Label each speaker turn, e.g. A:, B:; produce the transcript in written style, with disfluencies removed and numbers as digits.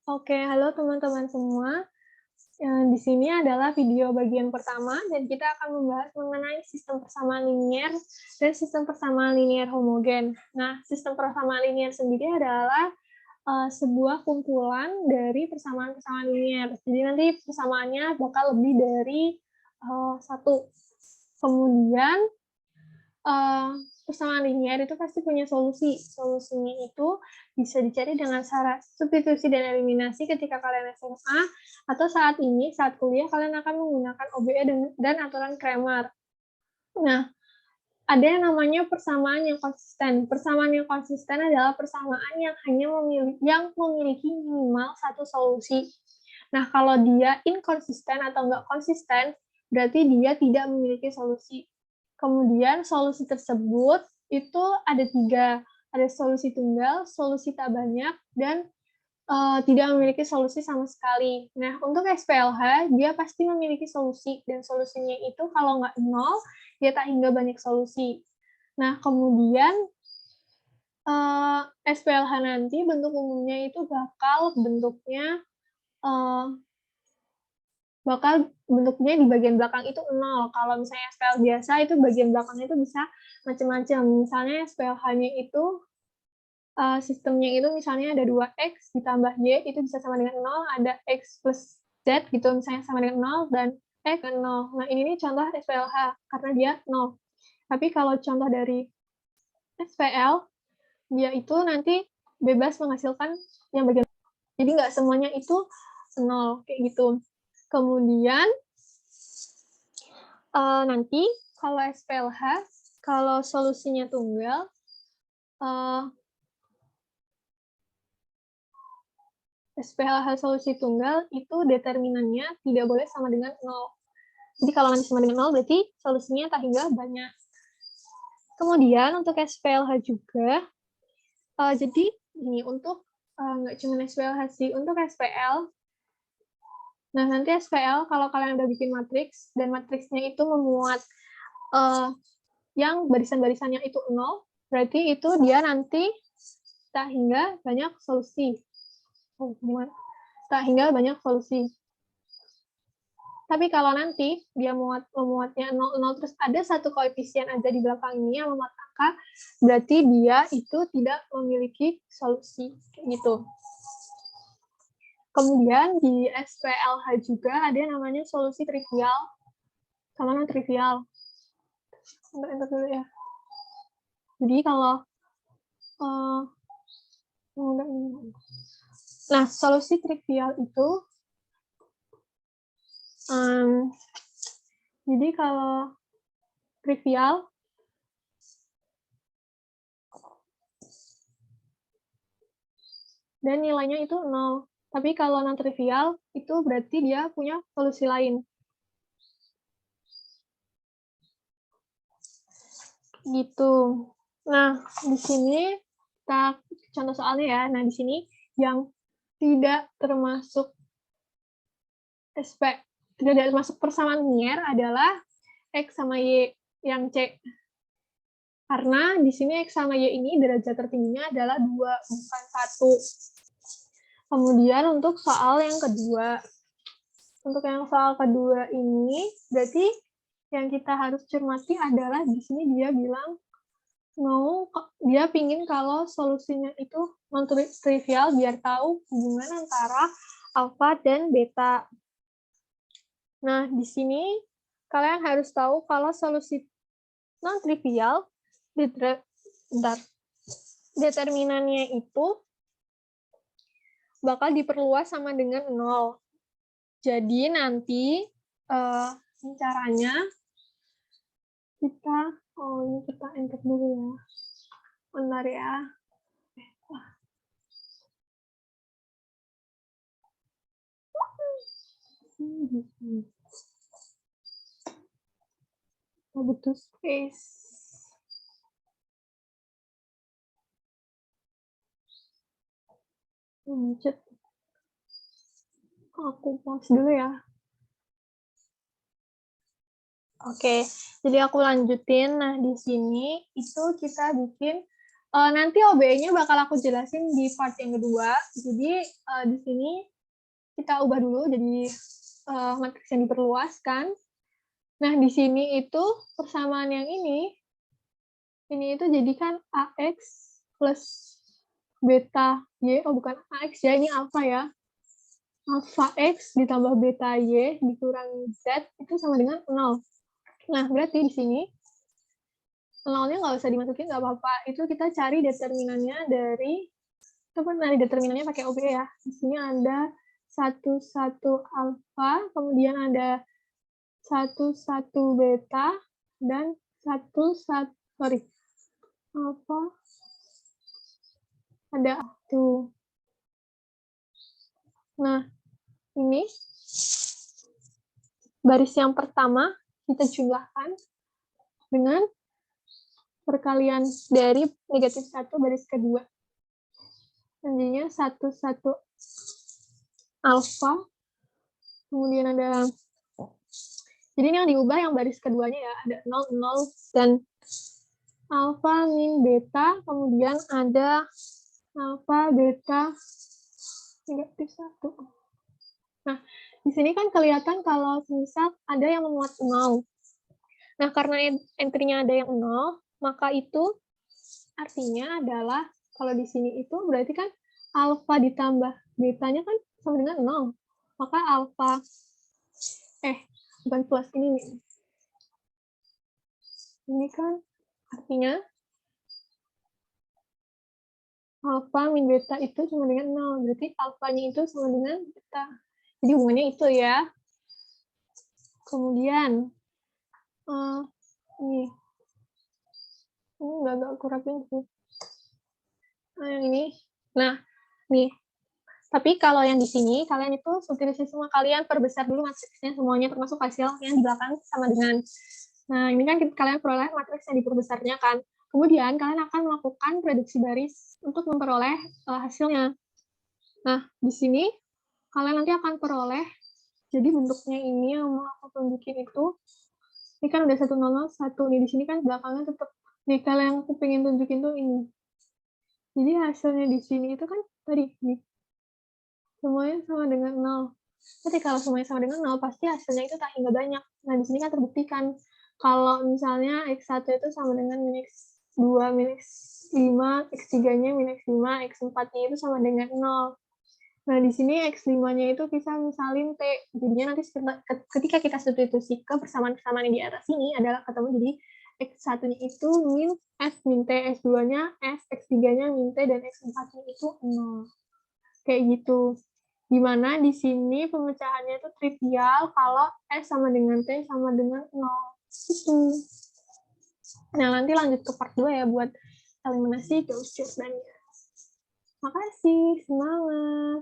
A: Oke, halo teman-teman semua. Di sini adalah video bagian pertama dan kita akan membahas mengenai sistem persamaan linier dan sistem persamaan linier homogen. Nah, sistem persamaan linier sendiri adalah sebuah kumpulan dari persamaan-persamaan linier. Jadi nanti persamaannya bakal lebih dari satu. Kemudian persamaan linier itu pasti punya solusi. Solusinya itu bisa dicari dengan cara substitusi dan eliminasi ketika kalian SMA, atau saat ini, saat kuliah, kalian akan menggunakan OBE dan aturan Cramer. Nah, ada yang namanya persamaan yang konsisten. Persamaan yang konsisten adalah persamaan yang hanya memiliki minimal satu solusi. Nah, kalau dia inkonsisten atau nggak konsisten, berarti dia tidak memiliki solusi. Kemudian solusi tersebut itu ada 3, ada solusi tunggal, solusi tak banyak, dan tidak memiliki solusi sama sekali. Nah, untuk SPLH, dia pasti memiliki solusi, dan solusinya itu kalau nggak 0, dia tak hingga banyak solusi. Nah, kemudian SPLH nanti bentuk umumnya itu bakal bentuknya di bagian belakang itu 0. Kalau misalnya SPL biasa itu bagian belakangnya itu bisa macam-macam. Misalnya SPLH-nya itu sistemnya itu misalnya ada 2x ditambah y itu bisa sama dengan 0, ada x plus z gitu misalnya sama dengan 0 dan x ke 0. Nah, ini nih contoh SPLH karena dia 0. Tapi kalau contoh dari SPL, dia itu nanti bebas menghasilkan yang bagian. Jadi nggak semuanya itu 0 kayak gitu. Kemudian nanti kalau SPLH, kalau solusinya tunggal, SPLH solusi tunggal itu determinannya tidak boleh sama dengan 0. Jadi kalau nanti sama dengan 0 berarti solusinya tak hingga banyak. Kemudian untuk SPLH juga, jadi ini untuk nggak cuma SPLH sih, untuk SPL. Nah, nanti SPL kalau kalian udah bikin matriks dan matriksnya itu memuat yang barisan-barisannya itu 0, berarti itu dia nanti tak hingga banyak solusi. Tak hingga banyak solusi. Tapi kalau nanti dia memuatnya 0, 0, terus ada satu koefisien aja di belakang ini yang memuat angka, berarti dia itu tidak memiliki solusi. Gitu. Kemudian di SPLH juga ada yang namanya solusi trivial. Sama non trivial. Bentar dulu ya. Jadi kalau nah, solusi trivial itu jadi kalau trivial dan nilainya itu 0. Tapi kalau non-trivial, itu berarti dia punya solusi lain. Gitu. Nah, di sini kita contoh soalnya ya. Nah, di sini yang tidak termasuk tidak termasuk persamaan linier adalah X sama Y yang C. Karena di sini X sama Y ini derajat tertingginya adalah 2, bukan 1. Kemudian untuk soal yang kedua. Untuk yang soal kedua ini, berarti yang kita harus cermati adalah di sini dia bilang dia pingin kalau solusinya itu non-trivial biar tahu hubungan antara alfa dan beta. Nah, di sini kalian harus tahu kalau solusi non-trivial, determinannya itu bakal diperluas sama dengan 0. Jadi nanti caranya kita enter dulu ya. Bentar ya. Butuh space. Aku pause dulu ya. Oke, jadi aku lanjutin. Nah, di sini itu kita bikin Nanti OBE-nya bakal aku jelasin di part yang kedua. Jadi di sini kita ubah dulu jadi matriks yang diperluaskan. Nah, di sini itu persamaan yang ini itu jadikan AX plus beta Y, bukan AX ya, ini alpha ya. Alpha X ditambah beta Y dikurangi Z itu sama dengan 0. Nah, berarti di sini 0-nya nggak usah dimasukin, nggak apa-apa. Itu kita cari determinannya dari, coba cari determinannya pakai OBE ya. Di sini ada 1, alpha, kemudian ada 1, beta, dan 1, alpha, ada 1. Nah, ini baris yang pertama kita jumlahkan dengan perkalian dari negatif 1 baris kedua. Nantinya 1, alpha, kemudian ada, jadi ini yang diubah yang baris keduanya ya, ada 0, 0, dan alpha min beta, kemudian ada alpha beta negatif 1. Nah, di sini kan kelihatan kalau misal ada yang memuat 0. Nah, karena entry-nya ada yang 0, maka itu artinya adalah kalau di sini itu berarti kan alpha ditambah betanya kan sama dengan 0. Maka alpha, bukan plus ini nih. Ini kan artinya alpha min beta itu sama dengan 0. Berarti alfanya itu sama dengan beta. Jadi hubungannya itu ya. Kemudian, ini nggak aku rapin sih. Nah, yang ini. Nah, nih. Tapi kalau yang di sini, kalian itu substitusi semua, kalian perbesar dulu matriksnya semuanya, termasuk hasil yang di belakang sama dengan. Nah, ini kan kalian peroleh matriks yang diperbesarnya kan. Kemudian kalian akan melakukan prediksi baris untuk memperoleh hasilnya. Nah, di sini kalian nanti akan peroleh, jadi bentuknya ini yang mau aku tunjukin itu, ini kan udah 101, nih di sini kan belakangnya tetap, nih kalau yang aku pengen tunjukin tuh ini. Jadi hasilnya di sini itu kan tadi, nih, semuanya sama dengan 0. Tapi kalau semuanya sama dengan 0, pasti hasilnya itu tak hingga banyak. Nah, di sini kan terbuktikan kalau misalnya X1 itu sama dengan min X2, min X5, X3-nya min X5, X4-nya itu sama dengan 0. Nah, di sini X5-nya itu bisa misalin T. Jadinya nanti ketika kita substitusi ke persamaan-persamaan yang di atas ini adalah ketemu jadi X1-nya itu min F min T, X2-nya F, X3-nya min T, dan X4-nya itu 0. Kayak gitu. Dimana di sini pemecahannya itu trivial kalau S sama dengan T sama dengan 0. Gitu. Nah, nanti lanjut ke part 2 ya buat eliminasi Gauss-Jordan. Makasih, semangat!